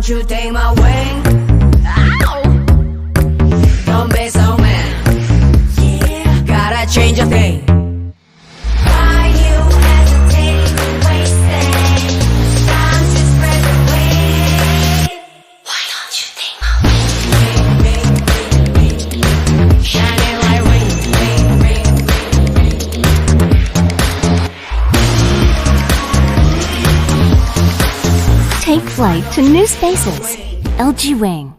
don't you take my wing? Ow! Don't be so mad. Yeah, gotta change your thing. Why you hesitating to waste it? Time to spread the wing. Why don't you take my wing? Shining like ring, ring, ring. Take flight to new spaces. LG Wing.